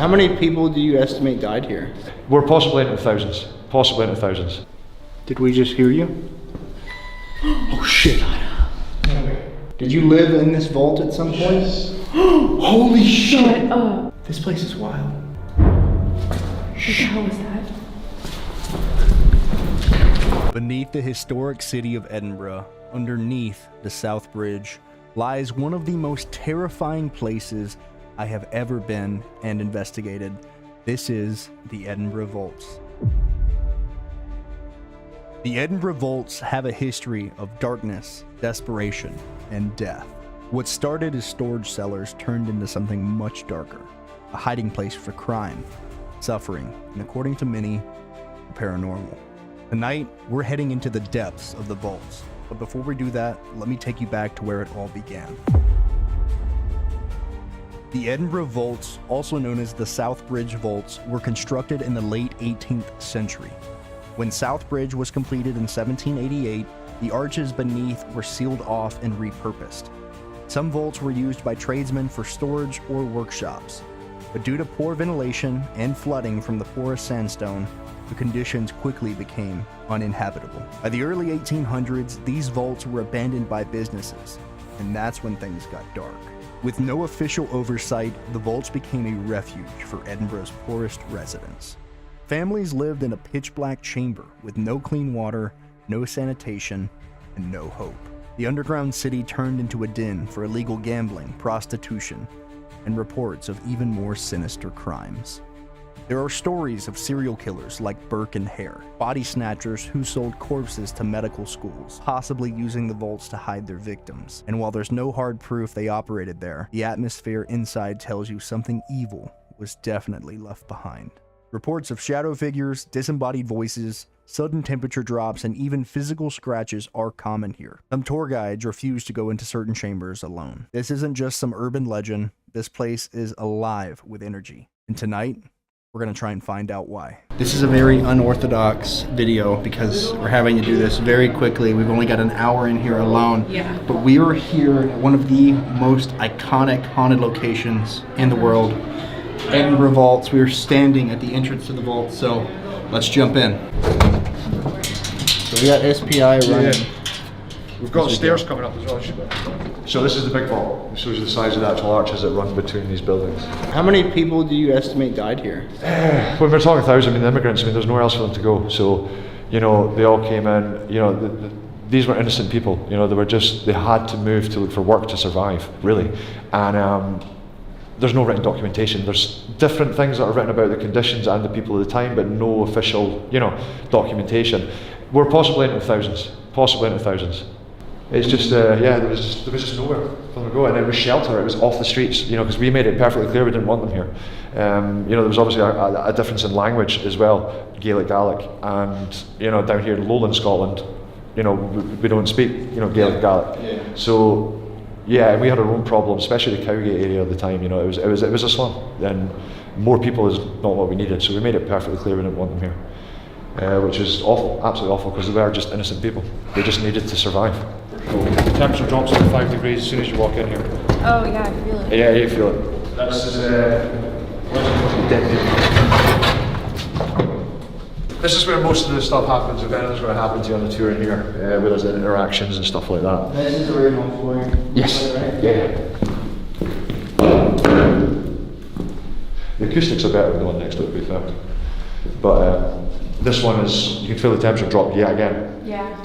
How many people do you estimate died here? We're possibly into thousands. Possibly into thousands. Did we just hear you? Oh shit. Did you live in this vault at some point? Holy shit! Shut up. This place is wild. What the hell was that? Beneath the historic city of Edinburgh, underneath the South Bridge, lies one of the most terrifying places I have ever been and investigated. This is the Edinburgh Vaults. The Edinburgh Vaults have a history of darkness, desperation, and death. What started as storage cellars turned into something much darker, a hiding place for crime, suffering, and according to many, the paranormal. Tonight, we're heading into the depths of the vaults, but before we do that, let me take you back to where it all began. The Edinburgh Vaults, also known as the South Bridge Vaults, were constructed in the late 18th century. When South Bridge was completed in 1788, the arches beneath were sealed off and repurposed. Some vaults were used by tradesmen for storage or workshops, but due to poor ventilation and flooding from the porous sandstone, the conditions quickly became uninhabitable. By the early 1800s, these vaults were abandoned by businesses, and that's when things got dark. With no official oversight, the vaults became a refuge for Edinburgh's poorest residents. Families lived in a pitch-black chamber with no clean water, no sanitation, and no hope. The underground city turned into a den for illegal gambling, prostitution, and reports of even more sinister crimes. There are stories of serial killers like Burke and Hare, body snatchers who sold corpses to medical schools, possibly using the vaults to hide their victims. And while there's no hard proof they operated there, the atmosphere inside tells you something evil was definitely left behind. Reports of shadow figures, disembodied voices, sudden temperature drops, and even physical scratches are common here. Some tour guides refuse to go into certain chambers alone. This isn't just some urban legend. This place is alive with energy. And tonight, we're gonna try and find out why. This is a very unorthodox video because we're having to do this very quickly. We've only got an hour in here alone. Yeah. But we are here at one of the most iconic haunted locations in the world, Edinburgh Vaults. We are standing at the entrance to the vault, so let's jump in. So we got SPI running. Yeah. We've got stairs coming up as well. So this is the big vault. It shows you the size of the actual arches that run between these buildings. How many people do you estimate died here? When we're talking thousands, I mean the immigrants, I mean there's nowhere else for them to go. So, you know, they all came in, you know, these were innocent people. You know, they had to move to look for work to survive, really. And there's no written documentation. There's different things that are written about the conditions and the people of the time, but no official, you know, documentation. We're possibly into thousands. Possibly into thousands. It's just, yeah, there was just nowhere for them to go, and it was shelter. It was off the streets, you know, because we made it perfectly clear we didn't want them here. You know, there was obviously a difference in language as well, Gaelic, and you know, down here in Lowland Scotland, you know, we don't speak, you know, Gaelic, Yeah. So, yeah, we had our own problems, especially the Cowgate area at the time. You know, it was a slum, and more people is not what we needed. So we made it perfectly clear we didn't want them here, which is awful, absolutely awful, because they were just innocent people. They just needed to survive. The temperature drops to 5 degrees as soon as you walk in here. Oh yeah, I feel it. Yeah, you feel it. This is where most of the stuff happens. If anything's going to happen to you on the tour in here, where there's interactions and stuff like that. This is the original floor. Yes. Right? Yeah. The acoustics are better than the one next to it, to be fair. But this one is, you can feel the temperature drop yet again. Yeah.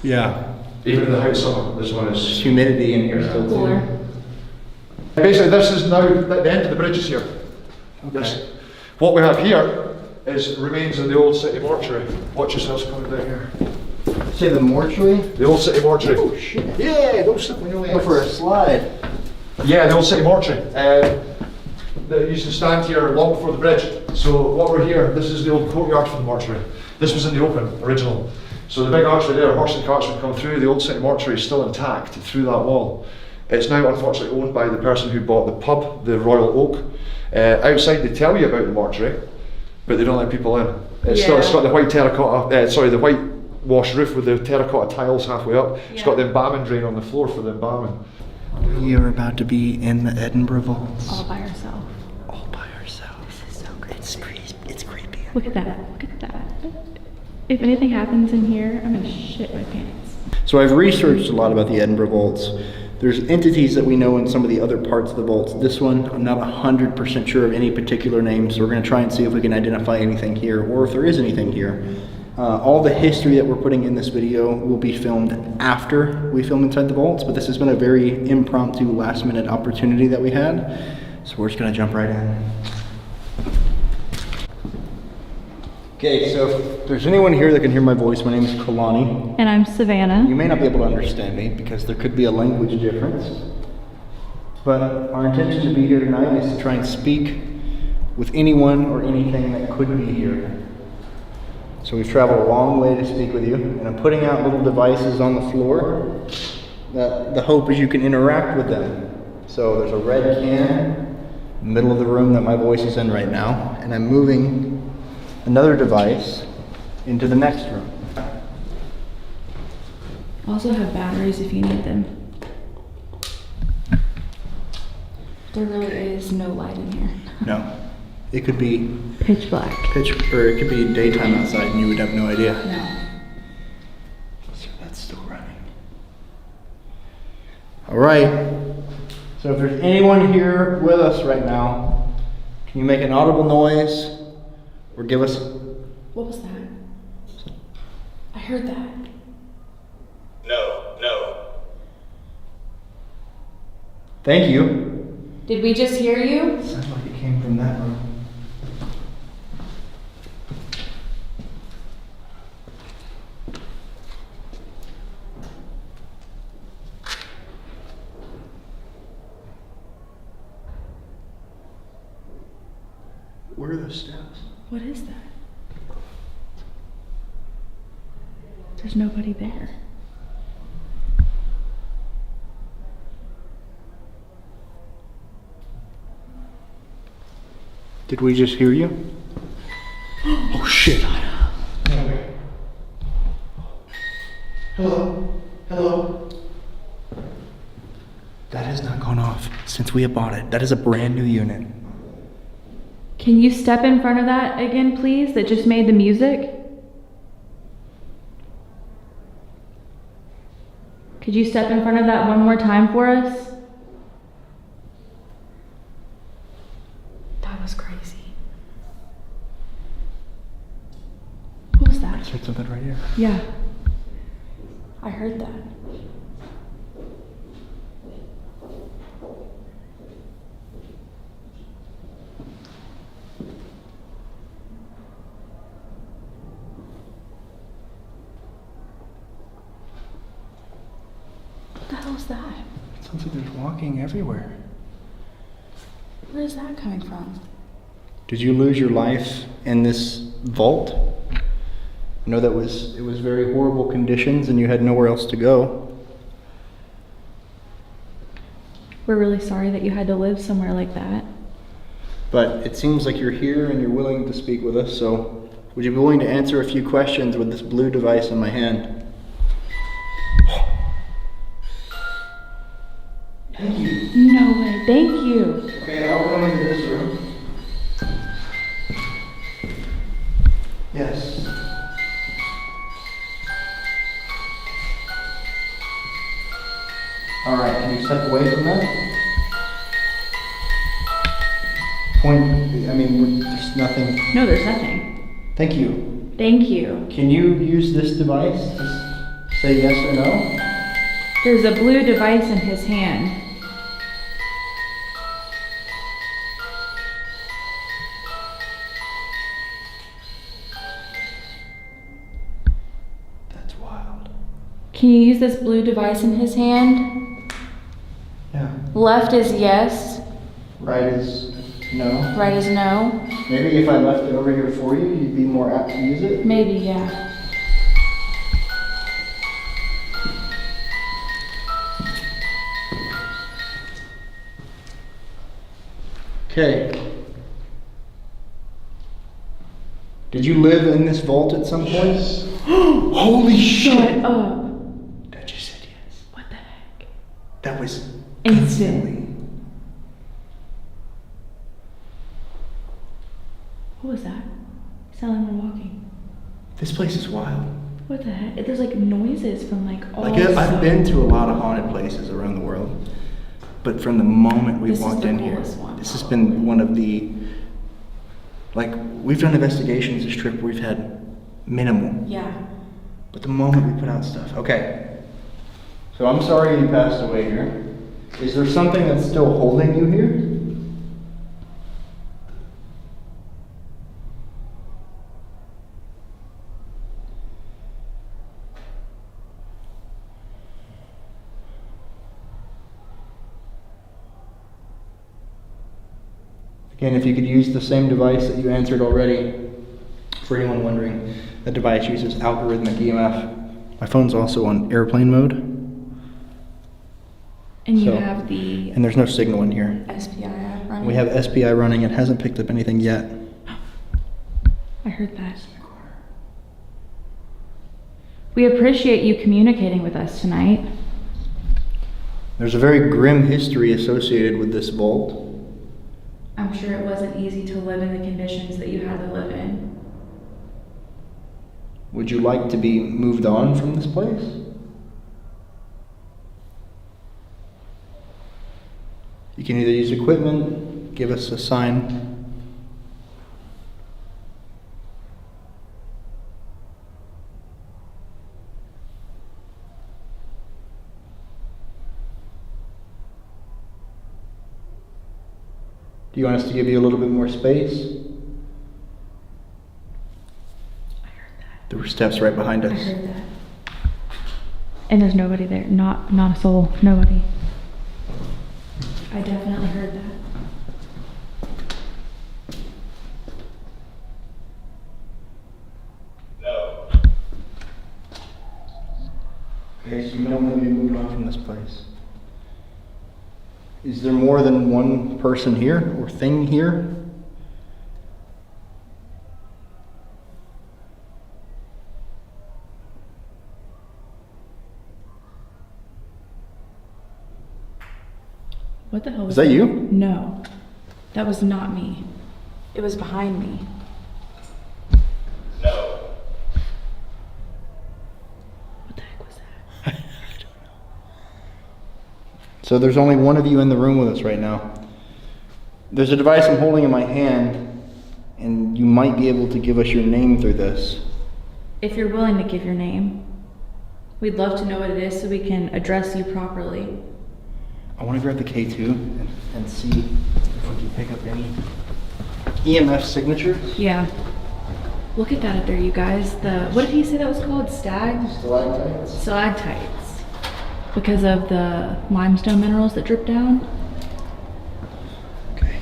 Yeah. Even in the height summer, this one is Humidity in here still Cooler. too. basically, this is now the end of the bridge is here. Okay. What we have here is remains of the old city mortuary. Watch yourselves coming down here. Say the mortuary? The old city mortuary. Oh shit. Yeah, don't sit when you Go for a slide. Yeah, the old city mortuary. They used to stand here long before the bridge. So what we're here, this is the old courtyard for the mortuary. This was in the open, original. So the big archway there, horse and carts would come through. The old city mortuary is still intact through that wall. It's now unfortunately owned by the person who bought the pub, the Royal Oak. Outside they tell you about the mortuary, but they don't let people in. It's got the white terracotta, the white wash roof with the terracotta tiles halfway up. It's got the embalming drain on the floor for the embalming. We are about to be in the Edinburgh Vaults. All by herself. All by ourselves. This is so great. It's creepy. Look at that. Look at that. If anything happens in here, I'm gonna shit my pants. So I've researched a lot about the Edinburgh Vaults. There's entities that we know in some of the other parts of the vaults. This one, I'm not 100% sure of any particular name, so we're going to try and see if we can identify anything here, or if there is anything here. All the history that we're putting in this video will be filmed after we film inside the vaults, but this has been a very impromptu, last-minute opportunity that we had, so we're just going to jump right in. Okay, so if there's anyone here that can hear my voice, my name is Kalani. And I'm Savannah. You may not be able to understand me because there could be a language difference. But our intention to be here tonight is to try and speak with anyone or anything that could be here. So we've traveled a long way to speak with you, and I'm putting out little devices on the floor that the hope is you can interact with them. So there's a red can in the middle of the room that my voice is in right now, and I'm moving another device into the next room. Also have batteries if you need them. There really is no light in here. No. It could be Pitch black. or it could be daytime outside and you would have no idea. No. So that's still running. Alright. So if there's anyone here with us right now, can you make an audible noise or give us... What was that? I heard that. No. Thank you. Did we just hear you? It sounded like it came from that room. Where are those steps? What is that? There's nobody there. Did we just hear you? Oh shit. Hello? That has not gone off since we have bought it. That is a brand new unit. Can you step in front of that again, please, that just made the music? Could you step in front of that one more time for us? That was crazy. What was that? I heard something right here. Yeah. I heard that. What the hell is that? It sounds like there's walking everywhere. Where is that coming from? Did you lose your life in this vault? I know it was very horrible conditions and you had nowhere else to go. We're really sorry that you had to live somewhere like that. But it seems like you're here and you're willing to speak with us, so would you be willing to answer a few questions with this blue device in my hand? Thank you. No way. Thank you. Okay, I'll go into this room. Yes. Alright, can you step away from that? There's nothing. No, there's nothing. Thank you. Thank you. Can you use this device to say yes or no? There's a blue device in his hand. That's wild. Can you use this blue device in his hand? Yeah. Left is yes, Right is no. right is no. Maybe if I left it over here for you, you'd be more apt to use it? Maybe, yeah. Okay. Did you live in this vault at some point? Holy shit! Shut up. That just said yes. What the heck? That was Instantly. What was that? Sound like we're walking. This place is wild. What the heck? There's like noises from like all Like I've sides. been to a lot of haunted places around the world, but from the moment we This is walked the in here, coolest one, this has probably. been one of the, like, we've done investigations this trip where we've had minimal, Yeah. but the moment we put out stuff. Okay, so I'm sorry you passed away here. Is there something that's still holding you here? Again, if you could use the same device that you answered already, for anyone wondering, that device uses algorithmic EMF. My phone's also on airplane mode, And you So- have the and there's no signal in here. SPI app running. We have SPI running, it hasn't picked up anything yet. I heard that. We appreciate you communicating with us tonight. There's a very grim history associated with this vault. I'm sure it wasn't easy to live in the conditions that you had to live in. Would you like to be moved on from this place? You can either use equipment, give us a sign. Do you want us to give you a little bit more space? I heard that. There were steps right behind I us. heard that. And there's nobody there. Not a soul. Nobody. I definitely heard that. Okay, so you don't want to be moved on from this place. Is there more than one person here or thing here? What the hell was Is that you? No. That was not me. It was behind me. What the heck was that? So there's only one of you in the room with us right now. There's a device I'm holding in my hand, and you might be able to give us your name through this. If you're willing to give your name, we'd love to know what it is so we can address you properly. I want to grab the K2 and see if we can pick up any EMF signatures. Yeah. Look at that up there, you guys. What did he say that was called? Stalactites. Stalactites. Because of the limestone minerals that drip down. Okay.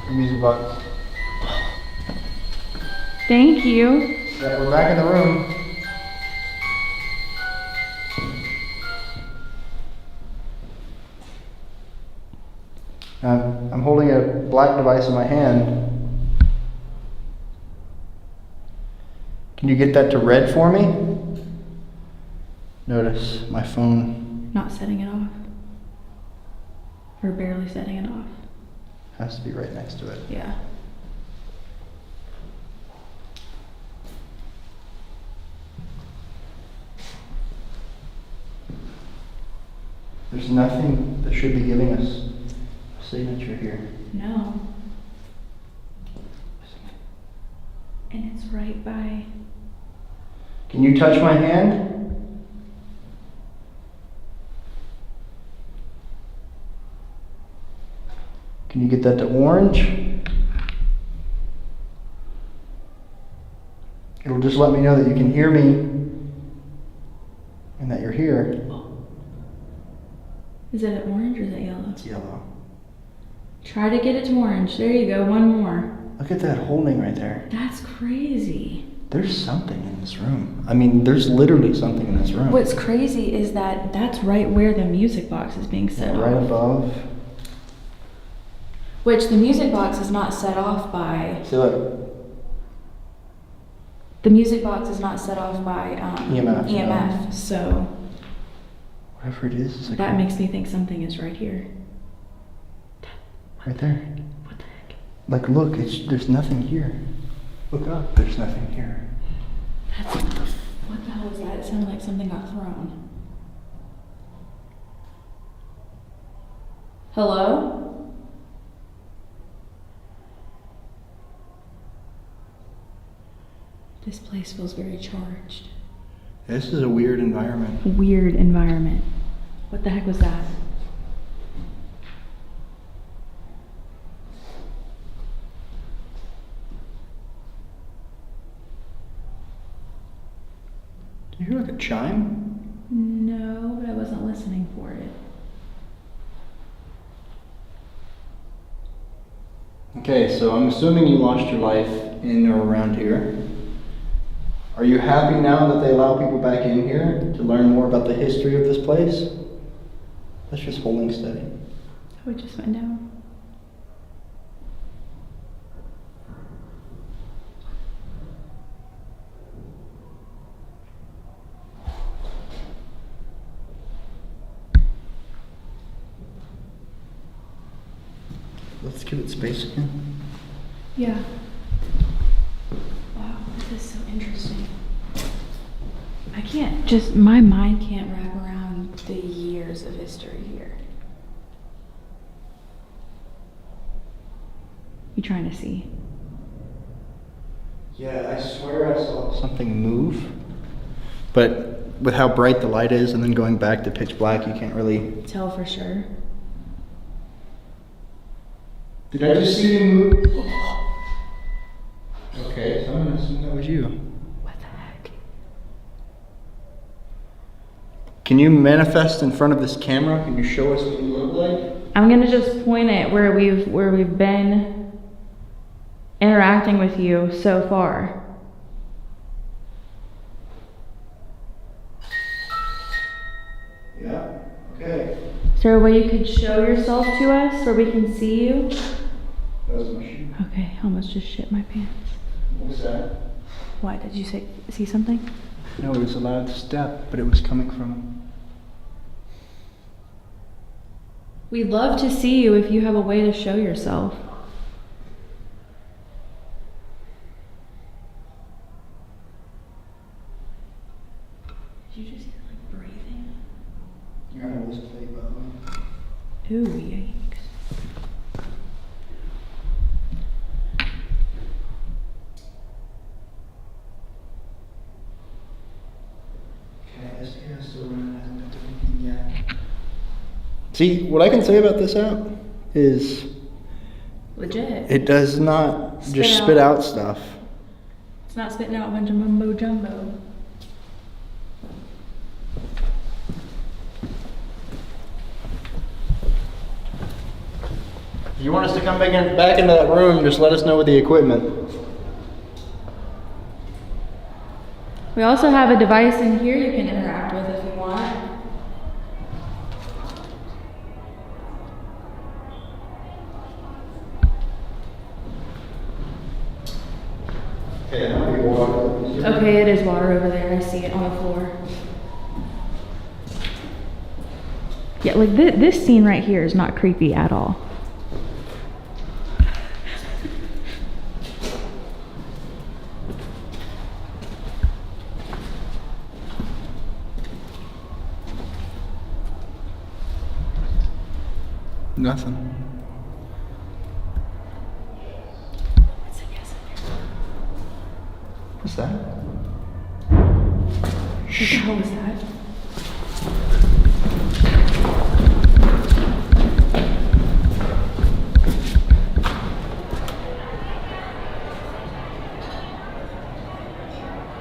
The music box. Thank you. Yeah, we're back in the room. I'm holding a black device in my hand. Can you get that to red for me? Notice my phone Not setting it off. Or barely setting it off. has to be right next to it. Yeah. There's nothing that should be giving us a signature here. No. And it's right by. Can you touch my hand? Can you get that to orange? It'll just let me know that you can hear me and that you're here. Is it orange or is it yellow? It's yellow. Try to get it to orange. There you go. One more. Look at that holding right there. That's crazy. There's something in this room. I mean, there's literally something in this room. What's crazy is that that's right where the music box is being set Right off. above. Which the music box is not set off by. See, look. The music box is not set off by EMF, EMF, so Whatever it is like that makes me think something is right here. right there. What the heck? Like, look, there's nothing here. Look up. There's nothing here. What the hell was that? It sounded like something got thrown. Hello? This place feels very charged. This is a weird environment. Weird environment. What the heck was that? Do you hear like a chime? No, but I wasn't listening for it. Okay, so I'm assuming you lost your life in or around here. Are you happy now that they allow people back in here to learn more about the history of this place? That's just holding steady. Oh, it just went down. Let's give it space again. Yeah. Wow, this is so interesting. My mind can't wrap around the years of history here. You trying to see? Yeah, I swear I saw something move. But with how bright the light is and then going back to pitch black, you can't really... Tell for sure. Did I just see you move? Okay, so I'm gonna assume that was you. What the heck? Can you manifest in front of this camera? Can you show us what you look like? I'm gonna just point it where we've been interacting with you so far. Yeah, okay. Is there a way you could show yourself to us where we can see you? That was my shoe. Okay, I almost just shit my pants. What was that? What, did you see something? No, it was a loud step, but it was coming from... We'd love to see you if you have a way to show yourself. Did you just hear like breathing? You're gonna lose a fake, by the way. Ooh, yikes. See, what I can say about this app is Legit. it does not Spit just out. spit out stuff. It's not spitting out a bunch of mumbo jumbo. If you want us to come back into that room, just let us know with the equipment. We also have a device in here you can interact with if you want. Okay, that might be water. Okay, it is water over there. I see it on the floor. Yeah, like this scene right here is not creepy at all. Nothing. What's it, yes, What's that? what the hell was that?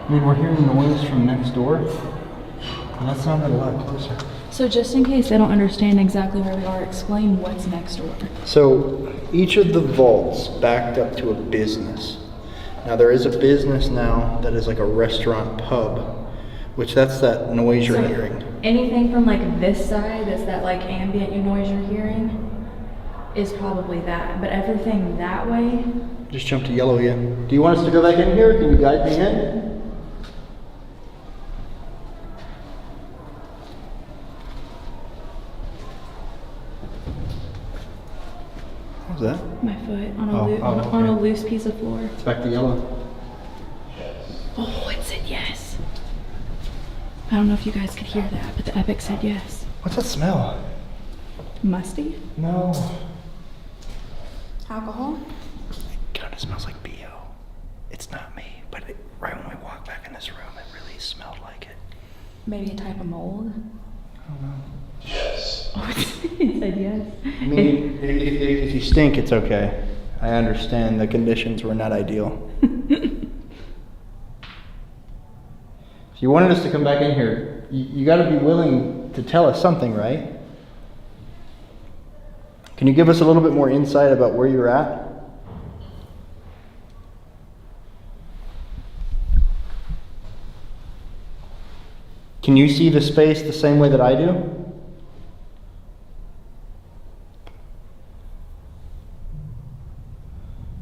I mean, we're hearing noise from next door. And that sounded a lot closer. So just in case they don't understand exactly where we are, explain what's next door. So each of the vaults backed up to a business. Now there is a business now that is like a restaurant pub, which that's that noise you're hearing. Anything from like this side, that's that like ambient noise you're hearing? is probably that, but everything that way, Just jump to yellow again. Do you want us to go back in here? Can you guide me in? What was that? my foot on Oh, on a okay. loose piece of floor. It's back to yellow. Oh, it said yes. I don't know if you guys could hear that, but the Epic said yes. What's that smell? Musty? No. Alcohol? God, it smells like BO. It's not me, but right when we walked back in this room, it really smelled like it. Maybe a type of mold? I don't know. Oh, it said yes. I mean, if you stink, it's okay. I understand the conditions were not ideal. If you wanted us to come back in here, you got to be willing to tell us something, right? Can you give us a little bit more insight about where you're at? Can you see the space the same way that I do?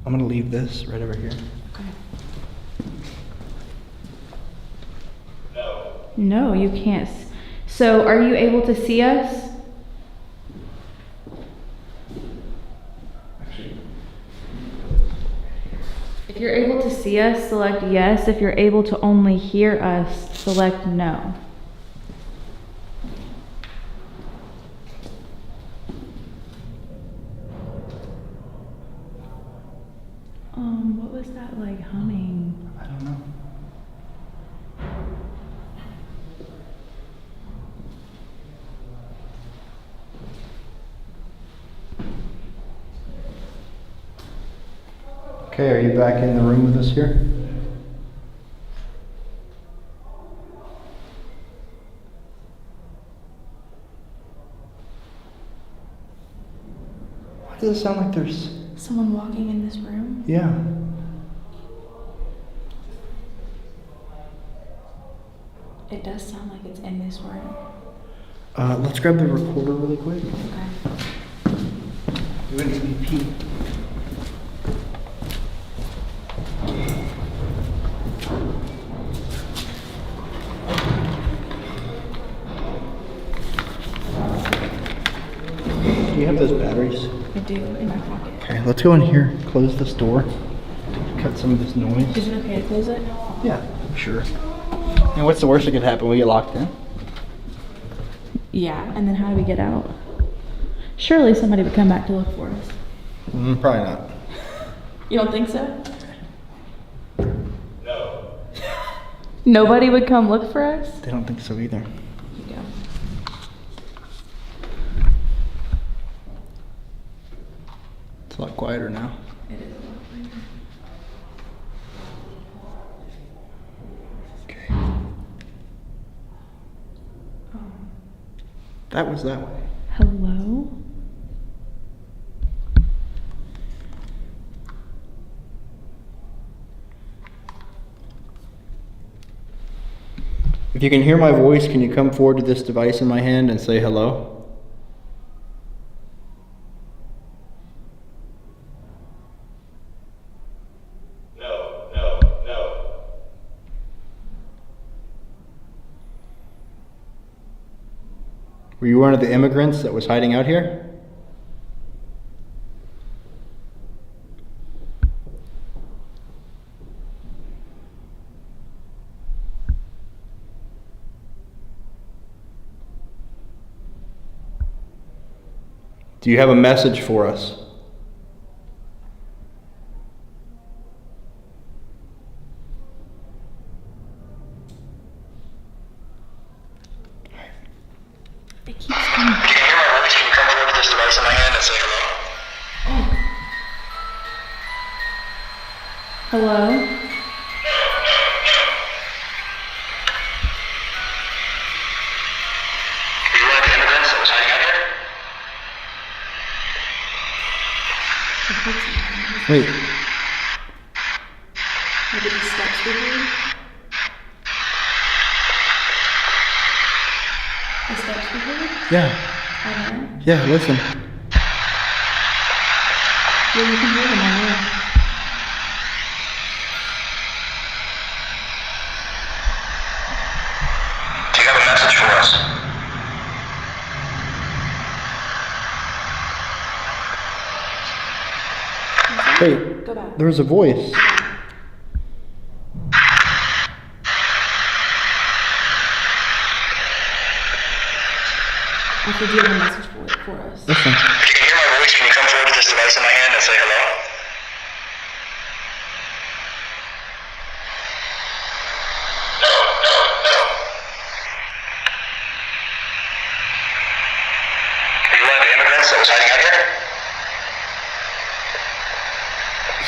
I'm going to leave this right over here. Okay. No, you can't. So, are you able to see us? If you're able to see us, select yes. If you're able to only hear us, select no. What was that like humming? I don't know. Okay, are you back in the room with us here? Why does it sound like there's... Someone walking in this room? Yeah. It does sound like it's in this room. Let's grab the recorder really quick. Okay. Do an EVP. Do you have those batteries? I do, in my pocket. Okay, let's go in here, close this door, cut some of this noise. Is it okay to close it? Yeah, sure. And what's the worst that could happen? We get locked in? Yeah, and then how do we get out? Surely somebody would come back to look for us. Probably not. You don't think so? No. Nobody would come look for us? They don't think so either. Here you go. It's a lot quieter now. It is a lot later. Okay. That was that way. Hello? If you can hear my voice, can you come forward to this device in my hand and say hello? No. Were you one of the immigrants that was hiding out here? Do you have a message for us? It keeps coming. If you can hear my voice, can you come forward to this device in my hand and say hello? Hello? Are you one of the immigrants that was hiding out here? Wait, Maybe the steps we heard? The steps we heard? yeah, I don't know. yeah, listen. Yeah, you can hear them on there. Do you have a message for us? Wait, Go back. there was a voice. I said, do you have a message for us? Listen. If you can hear my voice, can you come forward to this device in my hand and say hello? No, no, no. Are you one of the immigrants that was hiding out here?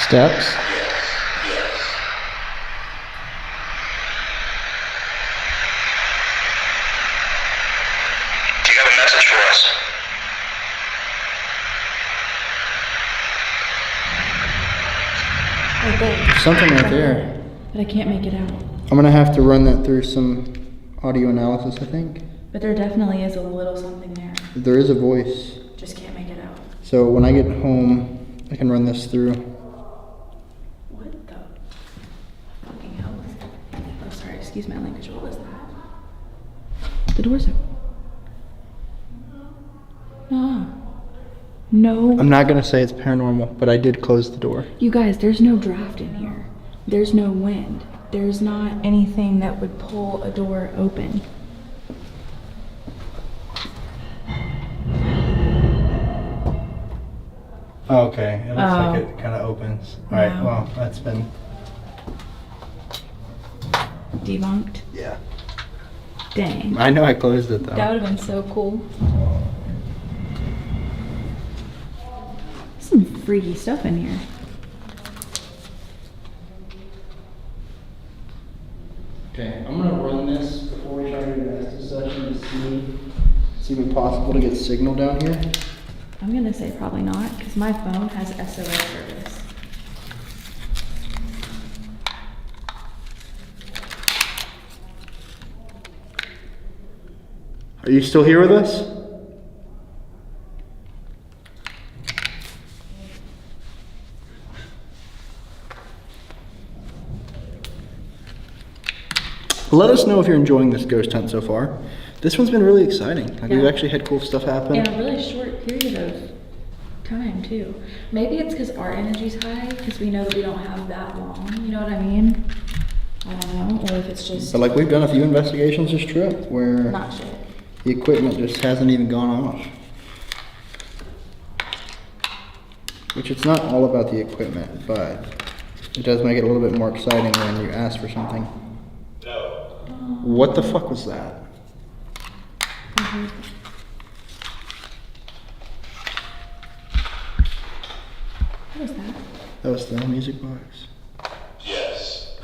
Steps. Yes. Do you have a message for us? Right there. There's something right there. But I can't make it out. I'm gonna have to run that through some audio analysis, I think. But there definitely is a little something there. There is a voice. Just can't make it out. So when I get home, I can run this through. What the fucking hell was that? Oh, sorry, excuse my language. What was that? The door's open. No. I'm not gonna say it's paranormal, but I did close the door. You guys, there's no draft in here. There's no wind. There's not anything that would pull a door open. Okay, it looks Oh. like it kind of opens. All right, Wow. well, that's been. Debunked. Yeah. Dang. I know I closed it though. That would have been so cool. Some freaky stuff in here. Okay, I'm gonna run this before we try to do the Estes session to see it's even possible to get signal down here. I'm gonna say probably not, because my phone has SOS service. Are you still here with us? Let us know if you're enjoying this ghost hunt so far. This one's been really exciting. Like, we've Yeah. actually had cool stuff happen. In a really short period of time, too. Maybe it's because our energy's high, because we know that we don't have that long, you know what I mean? I don't know, or if it's just But like, we've done a few investigations this trip where not shit. the equipment just hasn't even gone off. Which it's not all about the equipment, but it does make it a little bit more exciting when you ask for something. What the fuck was that? What was that? That was the music box. Yes.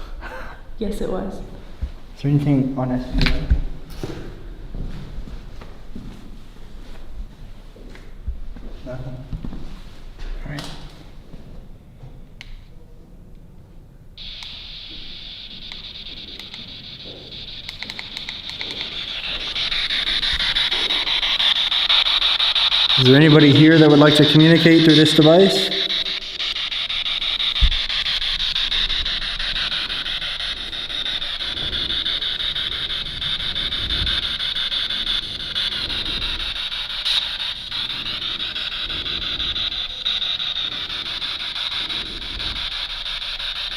Yes, it was. Is there anything on SBI? Nothing. Alright. Is there anybody here that would like to communicate through this device?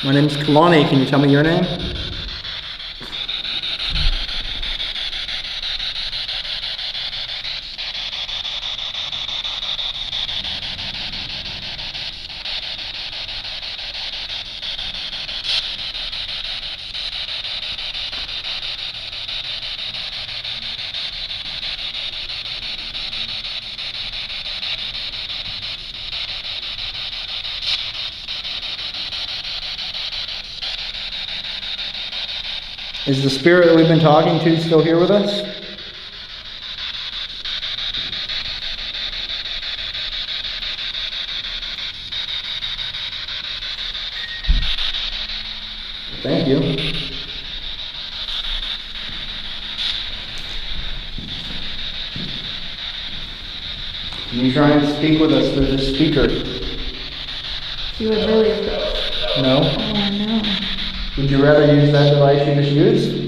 My name's Kalani. Can you tell me your name? Is the spirit that we've been talking to still here with us? Thank you. Can you try and speak with us through this speaker? You would really. No? Oh no. Would you rather use that device you just used?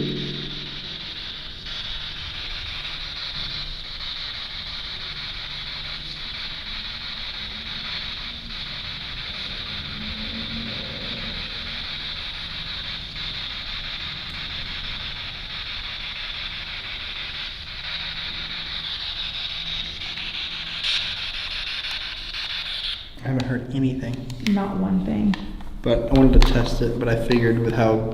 I haven't heard anything. Not one thing. But I wanted to test it, but I figured with how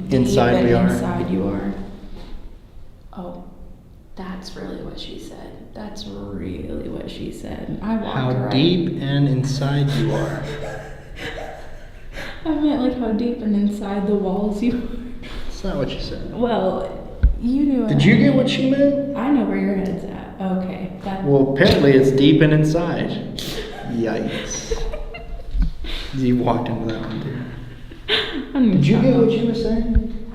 inside we are. Inside you are. Oh, that's really what she said. That's really what she said. I walked How right. deep and inside you are. I meant like how deep and inside the walls you are. That's not what you said. Well, you knew. Did you get what she meant? I know where your head's at. Okay. Well, apparently it's deep and inside. Yikes. You walked into that one too. Did you get what she was saying?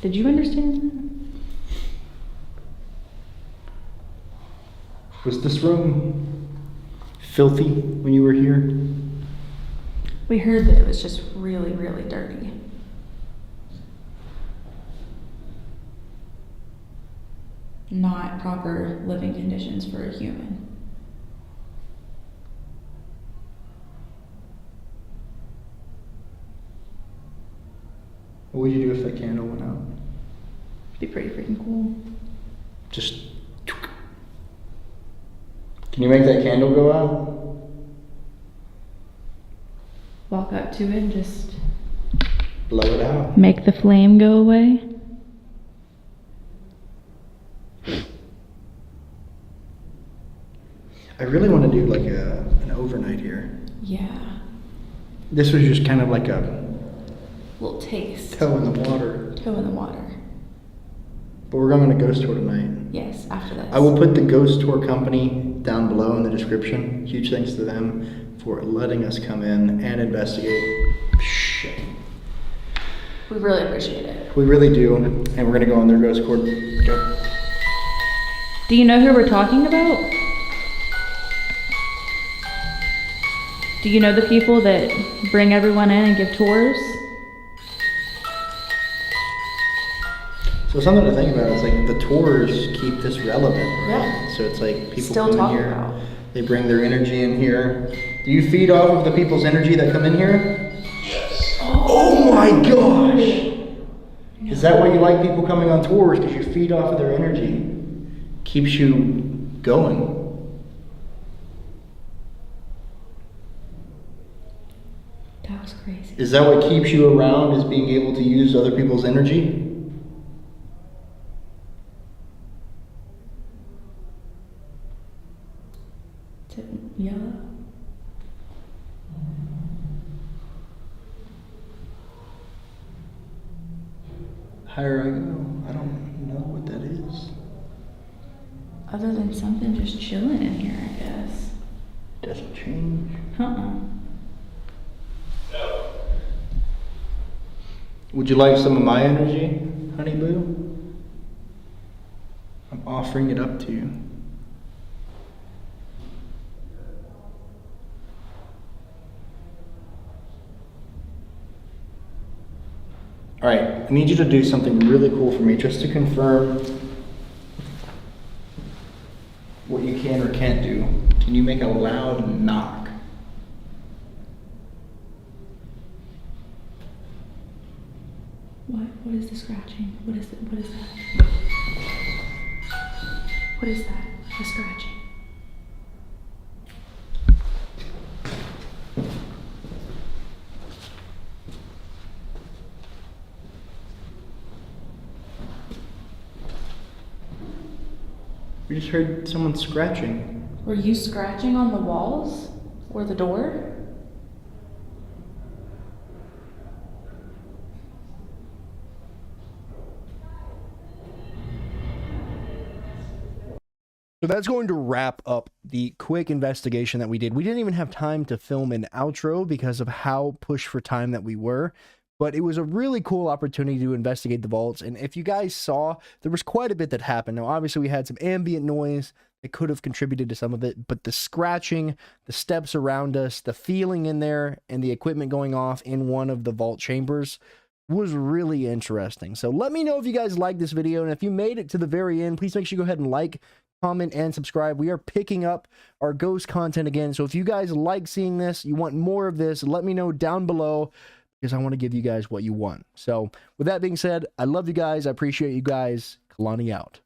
Did you understand Was this room filthy when you were here? that? We heard that it was just really, really dirty. Not proper living conditions for a human. What would you do if that candle went out? Be pretty freaking cool. Just. Can you make that candle go out? Walk up to it and just Blow it out. make the flame go away. I really want to do like an overnight here. Yeah. This was just kind of like a Little taste. toe in the water. Toe in the water. But we're going on a ghost tour tonight. Yes, after this. I will put the ghost tour company down below in the description. Huge thanks to them for letting us come in and investigate. Shit. We really appreciate it. We really do. And we're going to go on their ghost tour. Go. Do you know who we're talking about? Do you know the people that bring everyone in and give tours? So something to think about is like the tours keep this relevant, right? Yeah. So it's like people Still come in talking here, about. they bring their energy in here. Do you feed off of the people's energy that come in here? Yes. Oh my gosh! Is that why you like people coming on tours? Because you feed off of their energy. Keeps you going. That was crazy. Is that what keeps you around, is being able to use other people's energy? Is it yellow? Higher I go, I don't know what that is. Other than something just chilling in here, I guess. Doesn't change. No. Would you like some of my energy, honey boo? I'm offering it up to you. All right, I need you to do something really cool for me just to confirm what you can or can't do. Can you make a loud knock? What is the scratching? What is that? What is that? The scratching. We just heard someone scratching. Were you scratching on the walls or the door? So that's going to wrap up the quick investigation that we did. We didn't even have time to film an outro because of how pushed for time that we were. But it was a really cool opportunity to investigate the vaults. And if you guys saw, there was quite a bit that happened. Now, obviously, we had some ambient noise that could have contributed to some of it, but the scratching, the steps around us, the feeling in there, and the equipment going off in one of the vault chambers was really interesting. So let me know if you guys like this video, and if you made it to the very end, please make sure you go ahead and like, comment, and subscribe. We are picking up our ghost content again, so if you guys like seeing this, you want more of this, let me know down below, because I want to give you guys what you want. So with that being said, I love you guys. I appreciate you guys. Kalani out.